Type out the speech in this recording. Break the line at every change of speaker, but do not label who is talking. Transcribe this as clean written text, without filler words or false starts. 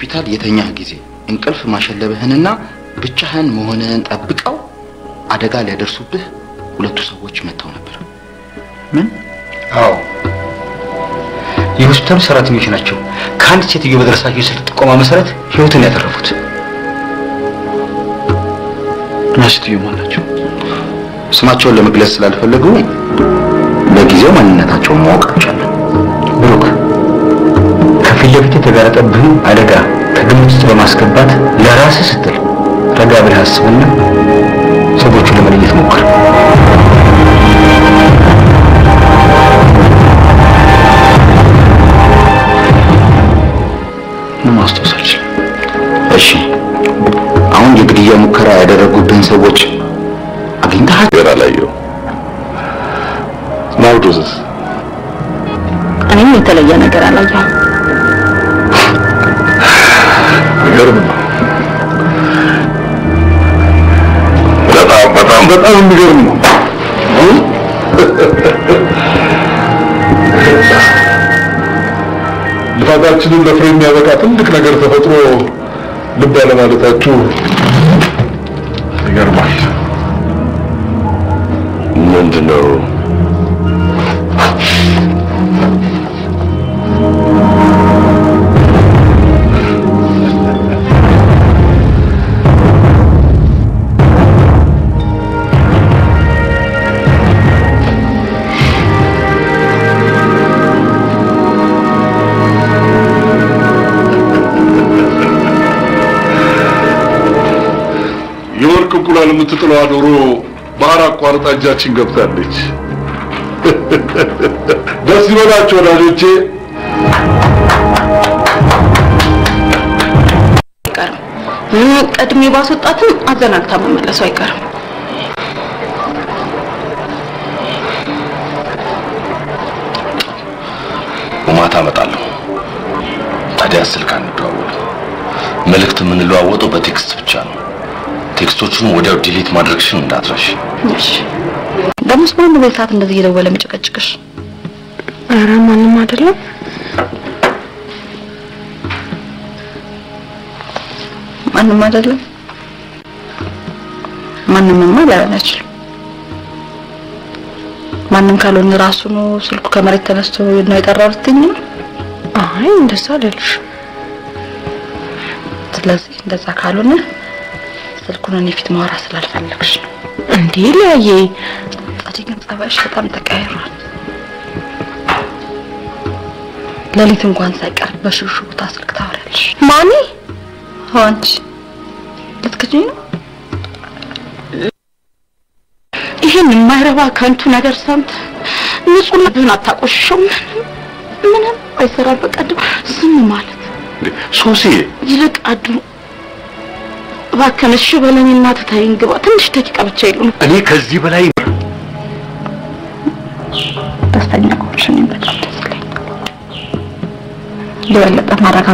ሆስፒታል የተኛህ ጊዜ እንቅልፍ ማሸለብህንና ብቻህን መሆንህን ጠብቀው አደጋ ሊያደርሱብህ ሁለቱ ሰዎች መተው ነበር።
ምን? አዎ የሆስፒታሉ ሰራተኞች ናቸው። ከአንድ ሴትዮ በደረሳቸው ስልክ ጥቆማ መሰረት ህይወትን ያተረፉት። ናስትዩ ማናቸው?
ስማቸውን ለመግለጽ ስላልፈለጉ ለጊዜው ማንነታቸውን ማወቅ አልቻለም።
ብሩክ ከፊት ለፊት የተጋረጠብህን አደጋ ከግምት ውስጥ በማስገባት ለራስህ ስትል ረጋ ብለህ አስብና ሰዎቹን ለመለየት ሞክር። ማስተዋል።
እሺ አሁን የግድያ ሙከራ ያደረጉብን ሰዎች አግኝተሃል?
ያላየው ናውዶስ
እኔም የተለየ ነገር አላየሁም።
ይገርም ነው። በጣም የሚገርም ነው። ልፋታችንን ለፍሬ የሚያበቃ ትልቅ ነገር ተፈጥሮ ልብ ያለ ማለታችሁ ይገርማል። ምንድነው? እንቁላል የምትጥለው ዶሮ ባህር አቋርጣ እጃችን ገብታለች። ደስ ይበላችሁ ወዳጆቼ።
ቀድሜ ባስወጣትም አዘናግታ መመለሱ አይቀርም።
ማታ እመጣለሁ። ታዲያ ስልክ አንደዋወል። መልእክት የምንለዋወጠው በቴክስት ብቻ ነው። ቴክስቶቹን ወዲያው ዲሊት ማድረግሽን እንዳትረሺ።
እሺ። ደሞስ ማን ነው ሰዓት እንደዚህ እየደወለ የሚጨቀጭቅሽ? ኧረ ማንም አይደለም። ማንም አይደለም። ማንምማ ላይሆን አይችልም። ማንም ካልሆነ ራሱ ነው ስልኩ ከመሬት ተነስቶ ነው የጠራሩትኝ ነው። አይ እንደዛ አይደልሽም። ስለዚህ እንደዛ ካልሆነ ስልኩን እኔ ፊት ማውራት ስላልፈለግሽ ነው እንዴ? ለያየ ጻድቅም ጸባይሽ በጣም ተቀያይሯል። ለሊት እንኳን ሳይቀር በሽሹታ ስልክ ታወራለሽ። ማኒ አንቺ ልትክጂኝ ነው? ይሄን የማይረባ ከንቱ ነገር ሰምት ንጹህ ልብህን አታቆሽሽም። ምንም አይሰራም። በቀደም ዝም ማለት
ሶሲ
ይልቅ አዱ ባከነሽ በለኝና ተታይን ግባ። ትንሽ ደቂቃ ብቻ ይሉን።
እኔ ከዚህ በላይ
ደስተኛ ቆንሽኝ በጣም ደስ ይላል። ለበለጠ ማረጋ